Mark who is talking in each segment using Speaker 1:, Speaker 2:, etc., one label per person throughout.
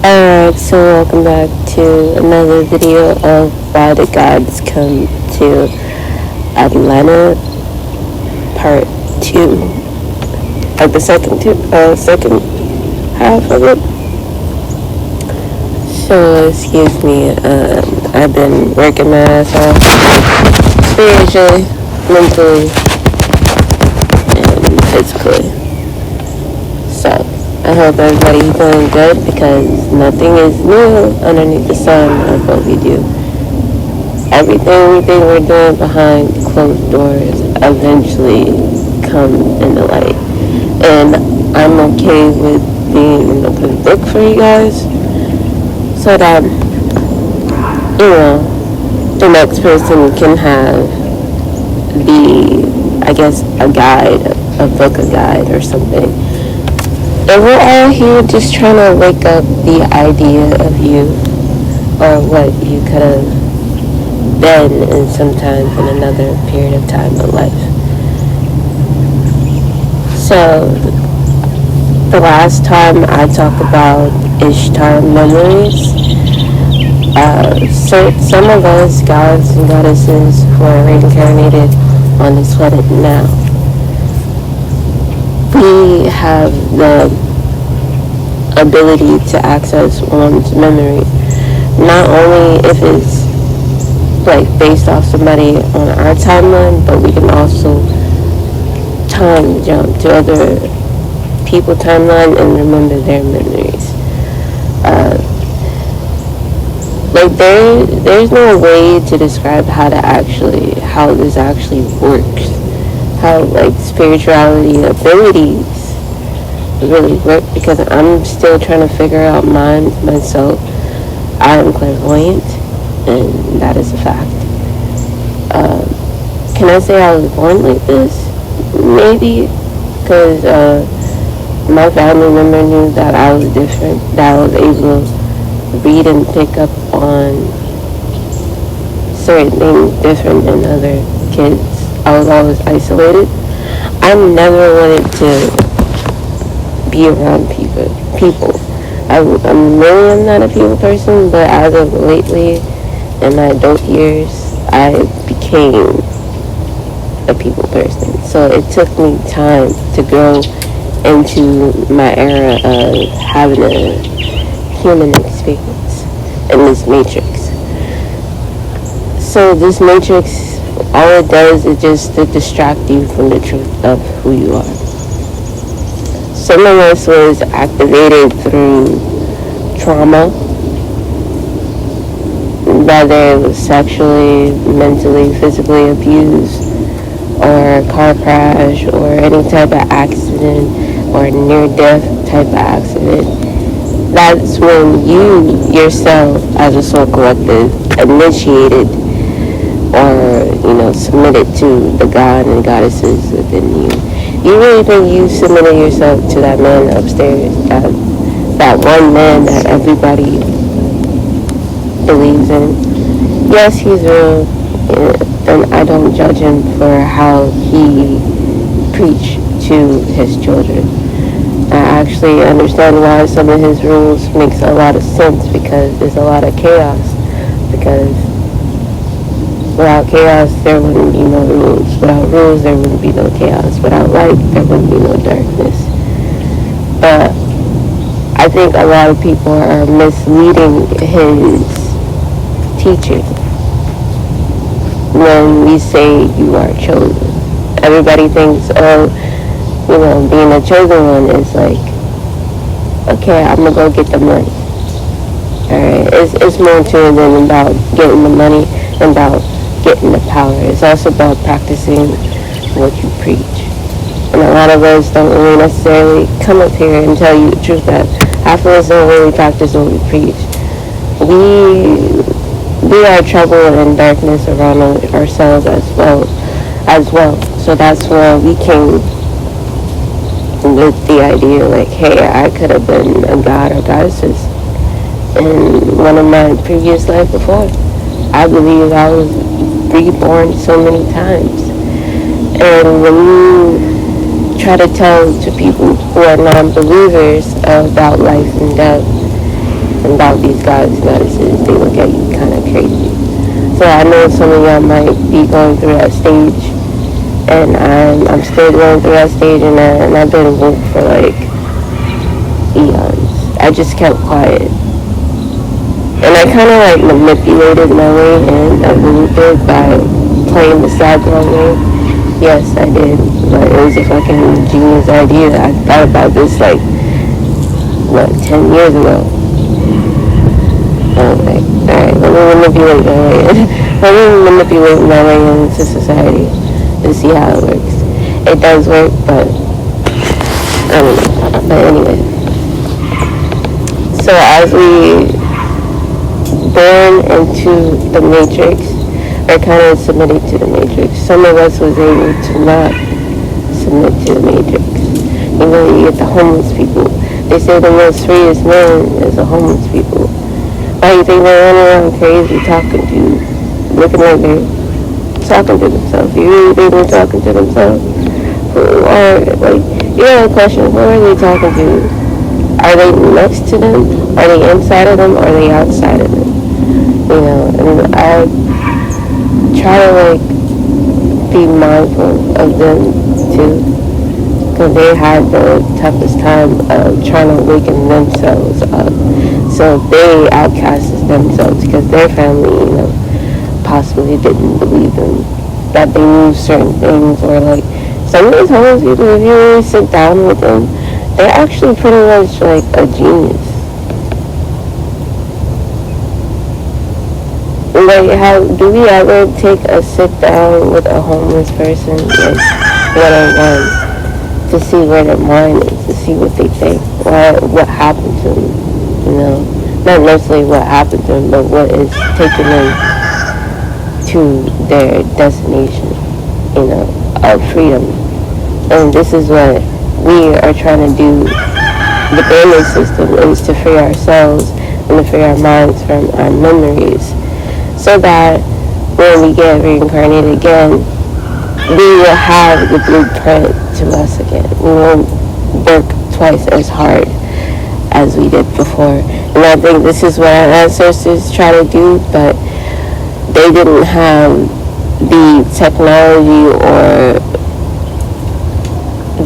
Speaker 1: Alright, so welcome back to another video of Why the Gods Come to Atlanta, part 2, like the second half of it. So, excuse me, I've been working my ass off, spiritually, mentally, and physically. So, I hope everybody's doing good because nothing is new underneath the sun of what we do. Everything we think we're doing behind closed doors eventually come into light. And I'm okay with being an open book for you guys so that, the next person can have a guide, a book, a guide or something. And we're all here just trying to wake up the idea of you or what you could have been in sometimes in another period of time of life. So, the last time I talked about Ishtar memories, so some of us gods and goddesses who are reincarnated on this planet now, we have the ability to access one's memory, not only if it's like based off somebody on our timeline, but we can also time jump to other people's timeline and remember their memories. There's no way to describe how this actually works. How spirituality abilities really work, because I'm still trying to figure out mine myself. I am clairvoyant, and that is a fact. Can I say I was born like this? Maybe, because my family member knew that I was different, that I was able to read and pick up on certain things different than other kids. I was always isolated. I never wanted to be around people. I'm really not a people person, but as of lately, in my adult years, I became a people person. So it took me time to grow into my era of having a human experience in this matrix. So this matrix, all it does is just to distract you from the truth of who you are. Some of us was activated through trauma, whether it was sexually, mentally, physically abused, or a car crash, or any type of accident, or near-death type of accident. That's when you yourself, as a soul collective, initiated or submitted to the god and goddesses within you. You really think you submitted yourself to that man upstairs, that one man that everybody believes in? Yes, he's real, and I don't judge him for how he preached to his children. I actually understand why some of his rules makes a lot of sense, because there's a lot of chaos. Because without chaos, there wouldn't be no rules. Without rules, there wouldn't be no chaos. Without light, there wouldn't be no darkness. But I think a lot of people are misleading his teaching when we say you are chosen. Everybody thinks, being a chosen one is like, okay, I'm gonna go get the money. Alright, it's more to it than about getting the money and about getting the power. It's also about practicing what you preach. And a lot of us don't really necessarily come up here and tell you the truth that half of us don't really practice what we preach. We are trouble and darkness around ourselves as well. So that's where we came with the idea, like, hey, I could have been a god or goddesses in one of my previous lives before. I believe I was reborn so many times. And when you try to tell to people who are non-believers about life and death, and about these guys' medicines, they look at you kind of crazy. So I know some of y'all might be going through that stage, and I'm still going through that stage, and I've been woke for like eons. I just kept quiet. And I kind of like manipulated my way in a little bit by playing the sad girl game. Yes, I did. But it was a fucking genius idea. I thought about this like, 10 years ago. I was like, alright, let me manipulate my way in. Let me manipulate my way into society to see how it works. It does work, but I don't know. But anyway. So as we born into the matrix, or kind of submitted to the matrix. Some of us was able to not submit to the matrix. You know, you get the homeless people. They say the most freest man is the homeless people. Why you think they're running around crazy talking to you, looking like they're talking to themselves? You really think they're talking to themselves? Or, like, you have a question, who are they talking to? Are they next to them? Are they inside of them? Or are they outside of them? You know, and I try to like be mindful of them too, because they had the toughest time of trying to awaken themselves up. So they outcasted themselves because their family, you know, possibly didn't believe them, that they knew certain things, or like some of these homeless people, if you really sit down with them, they're actually pretty much like a genius. Like, how do we ever take a sit down with a homeless person, like one-on-one, to see where their mind is, to see what they think, what happened to them, you know? Not necessarily what happened to them, but what is taking them to their destination, you know, of freedom. And this is what we are trying to do within the system, is to free ourselves and to free our minds from our memories, so that when we get reincarnated again, we will have the blueprint to us again. We won't work twice as hard as we did before. And I think this is what our ancestors try to do, but they didn't have the technology or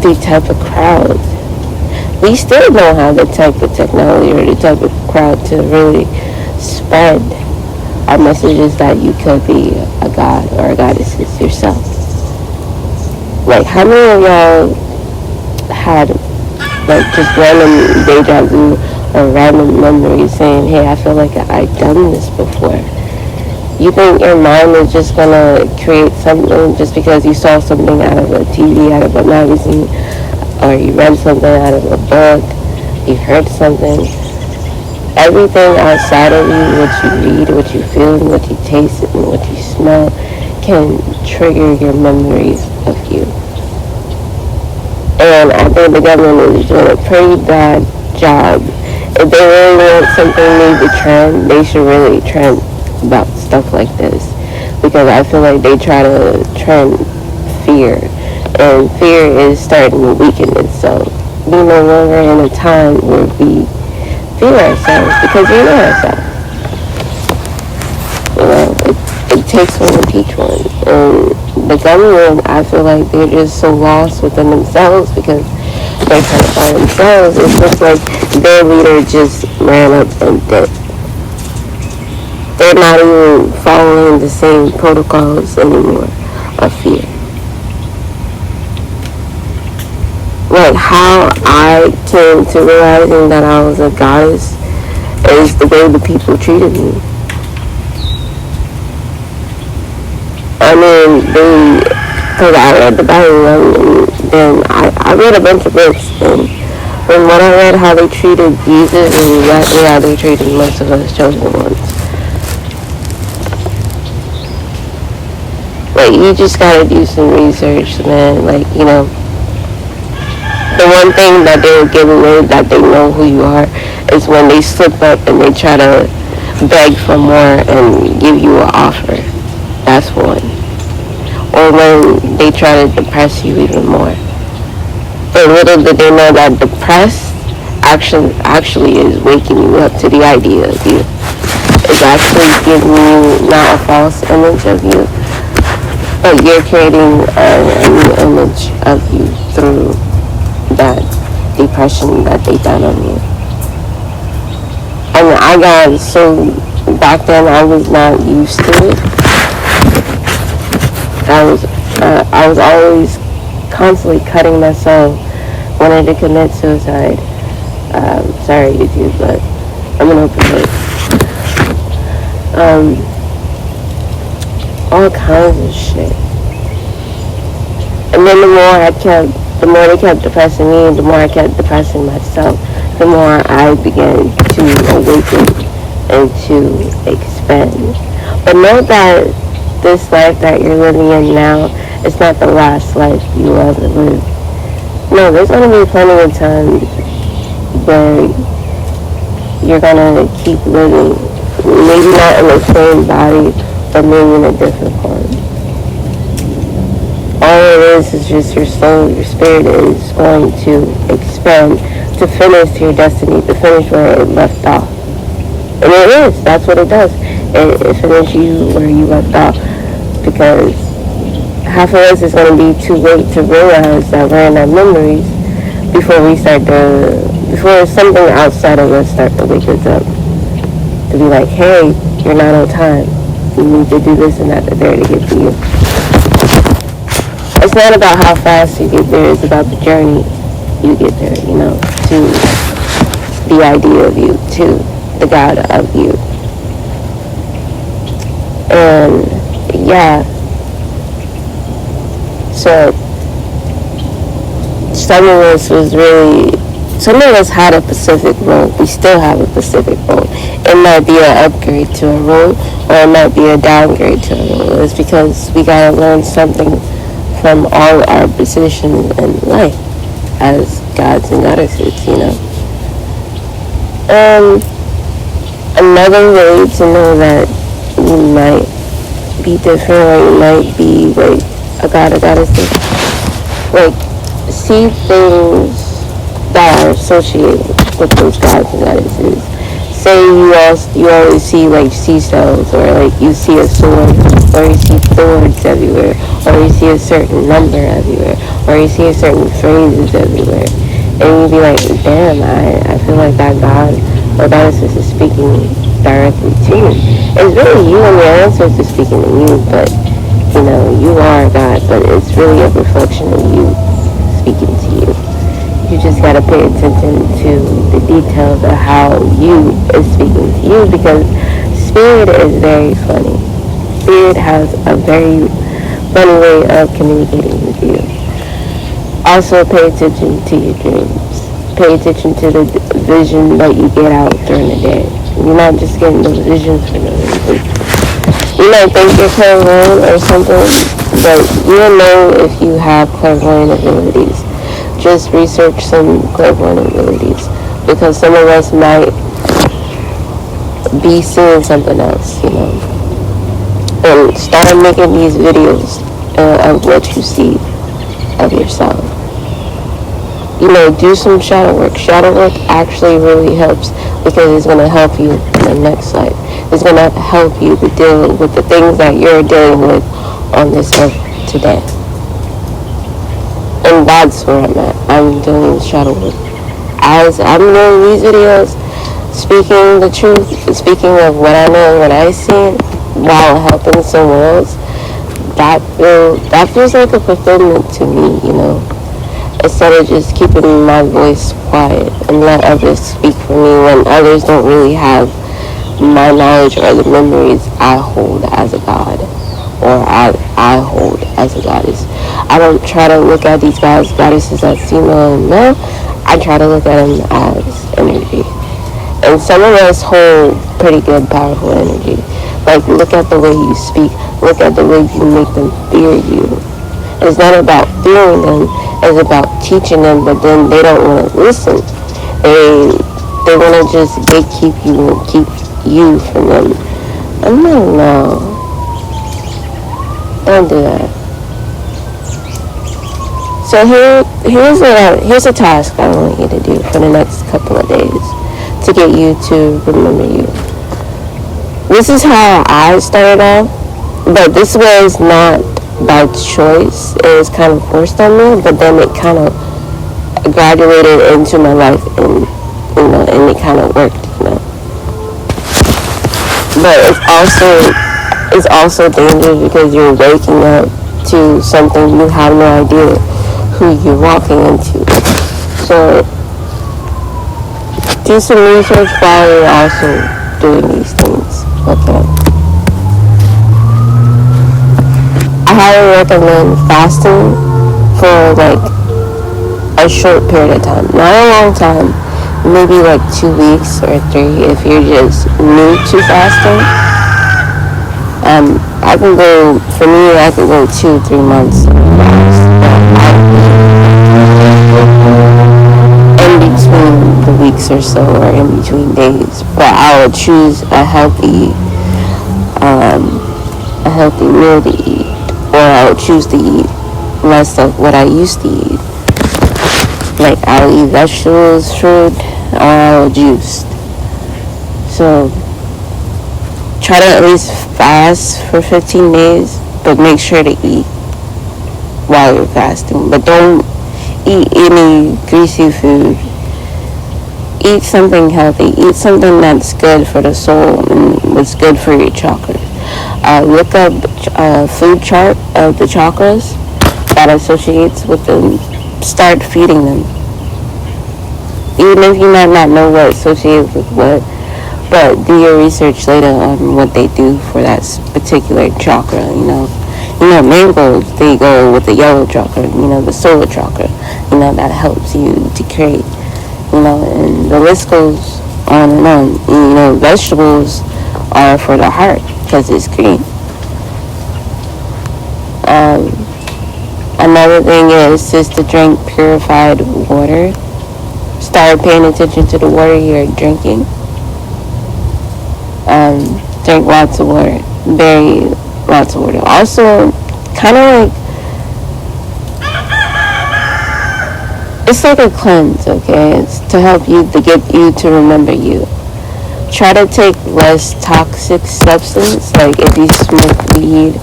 Speaker 1: the type of crowd. We still don't have the type of technology or the type of crowd to really spread our message is that you could be a god or a goddess yourself. Like, how many of y'all had like just random deja vu or random memories saying, hey, I feel like I've done this before? You think your mind is just gonna create something just because you saw something out of a TV, out of a magazine, or you read something out of a book, you heard something? Everything outside of you, what you read, what you feel, and what you taste, and what you smell, can trigger your memories of you. And I think the government is doing a pretty bad job. If they really want something new to trend, they should really trend about stuff like this. Because I feel like they try to trend fear. And fear is starting to weaken itself. We're no longer in a time where we fear ourselves, because we know ourselves. You know, it takes one to teach one. And the government, I feel like they're just so lost within themselves because they're trying to find themselves. It looks like their leader just ran up and dipped. They're not even following the same protocols anymore of fear. Like, how I came to realizing that I was a goddess is the way the people treated me. I mean, because I read the Bible, and then I read a bunch of books, and from what I read, how they treated Jesus is exactly how they treated most of us chosen ones. Like, you just gotta do some research, man. Like, you know, the one thing that they will give away that they know who you are is when they slip up and they try to beg for more and give you an offer. That's one. Or when they try to depress you even more. But little did they know that depressed actually is waking you up to the idea of you. It's actually giving you not a false image of you, but you're creating a new image of you through that depression that they done on you. And I got so back then I was not used to it. I was always constantly cutting myself, wanted to commit suicide. Sorry YouTube, but I'm gonna open it. All kinds of shit. And then the more they kept depressing me, the more I kept depressing myself, the more I began to awaken and to expand. But know that this life that you're living in now is not the last life you will ever live. No, there's going to be plenty of times where you're going to keep living. Maybe not in the same body, but maybe in a different form. All it is just your soul, your spirit is going to expand to finish your destiny, to finish where it left off. And it is. That's what it does. It finishes you where you left off. Because half of us is going to be too late to realize that we're in our memories before something outside of us start to wake us up. To be like, hey, you're not on time. You need to do this and that to there to get to you. It's not about how fast you get there. It's about the journey you get there, to the idea of you, to the God of you. And yeah, so some of us had a specific role. We still have a specific role. It might be an upgrade to a role, or it might be a downgrade to a role. It's because we gotta learn something from all our positions in life as gods and goddesses, Another way to know that you might be different, or you might be like a god or goddess, like see things that are associated with those gods and goddesses. Say you always see like sea cells, or like you see a sword, or you see swords everywhere, or you see a certain number everywhere, or you see a certain phrases everywhere, and you be like, damn, I feel like that god or goddess is speaking directly to you. It's really you and your ancestors speaking to you, but you are God, but it's really a reflection of you speaking to you. You just gotta pay attention to the details of how you is speaking to you, because spirit is very funny. Spirit has a very funny way of communicating with you. Also pay attention to your dreams. Pay attention to the vision that you get out during the day. You're not just getting those visions for no reason. You might think you're clairvoyant or something, but you'll know if you have clairvoyant abilities. Just research some clairvoyant abilities, because some of us might be seeing something else, And start making these videos of what you see of yourself. Do some shadow work. Shadow work actually really helps, because it's going to help you in the next life. It's going to help you to deal with the things that you're dealing with on this earth today. And that's where I'm at. I'm doing shadow work. As I'm doing these videos, speaking the truth, speaking of what I know, what I see, while helping someone else, that feels like a fulfillment to me, Instead of just keeping my voice quiet and let others speak for me when others don't really have my knowledge or the memories I hold as a god, or I hold as a goddess. I don't try to look at these gods, goddesses as female and male. I try to look at them as energy. And some of us hold pretty good, powerful energy. Like, look at the way you speak. Look at the way you make them fear you. It's not about fearing them. It's about teaching them, but then they don't want to listen. They want to just gatekeep you and keep you from them. I'm like, no. Don't do that. So here's a task I want you to do for the next couple of days to get you to remember you. This is how I started off, but this was not by choice. It was kind of forced on me, but then it kind of graduated into my life, and and it kind of worked. But it's also dangerous because you're waking up to something you have no idea who you're walking into. So do some research while you're also doing these things. Okay. I highly recommend fasting for like a short period of time, not a long time, maybe like 2 weeks or 3 if you're just new to fasting. I can go 2-3 months in between the weeks or so, or in between days. But I would choose a healthy meal to eat, or I would choose to eat less of what I used to eat. Like I'll eat vegetables, fruit, or I'll juice. So try to at least fast for 15 days, but make sure to eat while you're fasting. But don't eat any greasy food. Eat something healthy. Eat something that's good for the soul and that's good for your chakras. Look up a food chart of the chakras that associates with them. Start feeding them. Even if you might not know what associates with what, but do your research later on what they do for that particular chakra. Mangoes, they go with the yellow chakra, the solar chakra, that helps you to create, and the list goes on and on. Vegetables are for the heart because it's green. Another thing is just to drink purified water. Start paying attention to the water you're drinking. Drink lots of water. Very lots of water. Also, kind of like, it's like a cleanse, okay? It's to help you, to get you to remember you. Try to take less toxic substance, like if you smoke weed,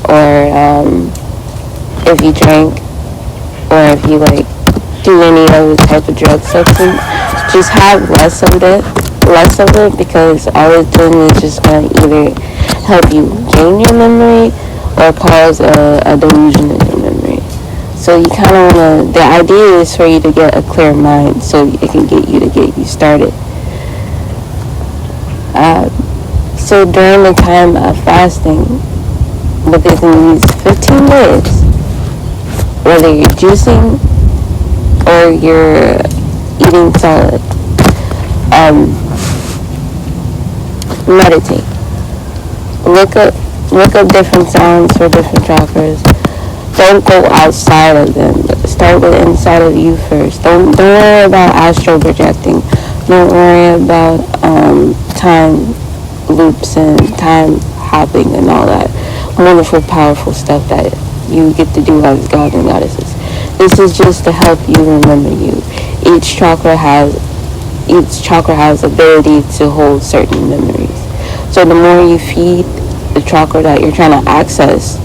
Speaker 1: or if you drink, or if you do any other type of drug substance. Just have less of it, because all it's doing is just going to either help you gain your memory or cause a delusion in your memory. So you kind of want to, the idea is for you to get a clear mind so it can get you started. So during the time of fasting, within these 15 days, whether you're juicing or you're eating solid, meditate. Look up different sounds for different chakras. Don't go outside of them. Start with inside of you first. Don't worry about astral projecting. Don't worry about time loops and time hopping and all that wonderful, powerful stuff that you get to do as gods and goddesses. This is just to help you remember you. Each chakra has ability to hold certain memories. So the more you feed the chakra that you're trying to access,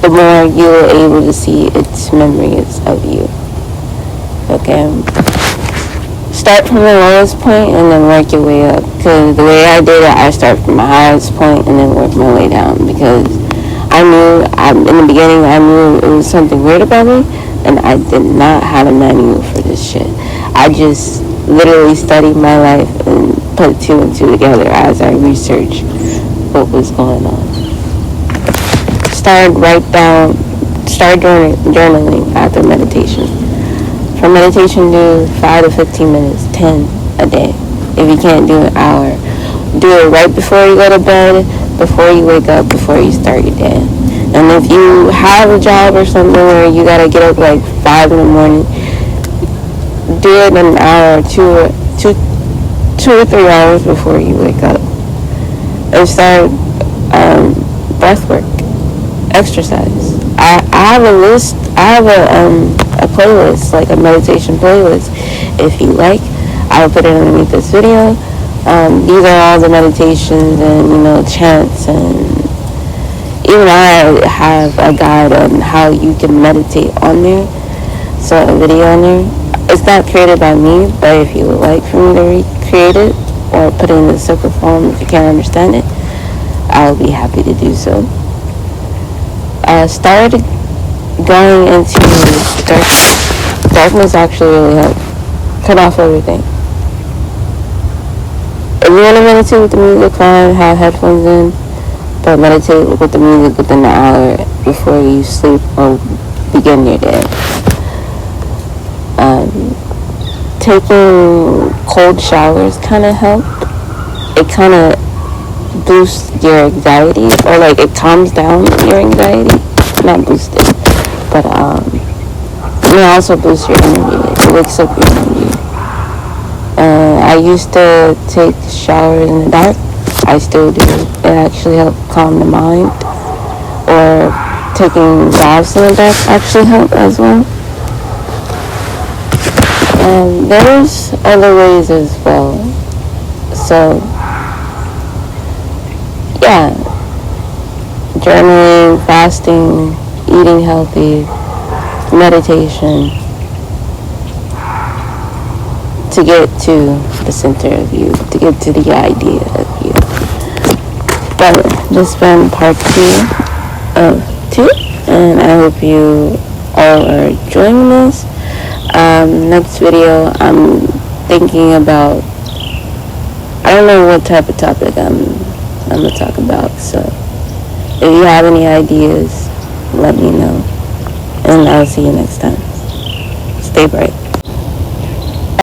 Speaker 1: the more you're able to see its memories of you. Okay? Start from the lowest point and then work your way up. Because the way I did it, I start from the highest point and then work my way down. Because in the beginning, I knew it was something weird about me, and I did not have a manual for this shit. I just literally studied my life and put 2 and 2 together as I researched what was going on. Start journaling after meditation. For meditation, do 5 to 15 minutes, 10 a day. If you can't do an hour, do it right before you go to bed, before you wake up, before you start your day. And if you have a job or something where you gotta get up 5 in the morning, do it an hour or two or 3 hours before you wake up. And start breath work. exercise. I have a list. I have a playlist, like a meditation playlist. If you like, I'll put it underneath this video. These are all the meditations and chants, and even I have a guide on how you can meditate on there. So a video on there. It's not created by me, but if you would like for me to recreate it or put it in the circle form, if you can't understand it, I'll be happy to do so. Started going into darkness actually really helped. Cut off everything. If you want to meditate with the music, fine, have headphones in, but meditate with the music within the hour before you sleep or begin your day. Taking cold showers kind of help. It kind of boosts your anxiety, or like it calms down your anxiety. Not boost it, but it also boosts your energy. It wakes up your energy. I used to take showers in the dark. I still do. It actually helps calm the mind. Or taking baths in the dark actually help as well. And there's other ways as well. So, yeah. Journaling, fasting, eating healthy, meditation, to get to the center of you, to get to the idea of you. But this has been part 2 of 2, and I hope you all are enjoying this. Next video, I'm thinking about, I don't know what type of topic I'm going to talk about, so if you have any ideas, let me know, and I'll see you next time. Stay bright.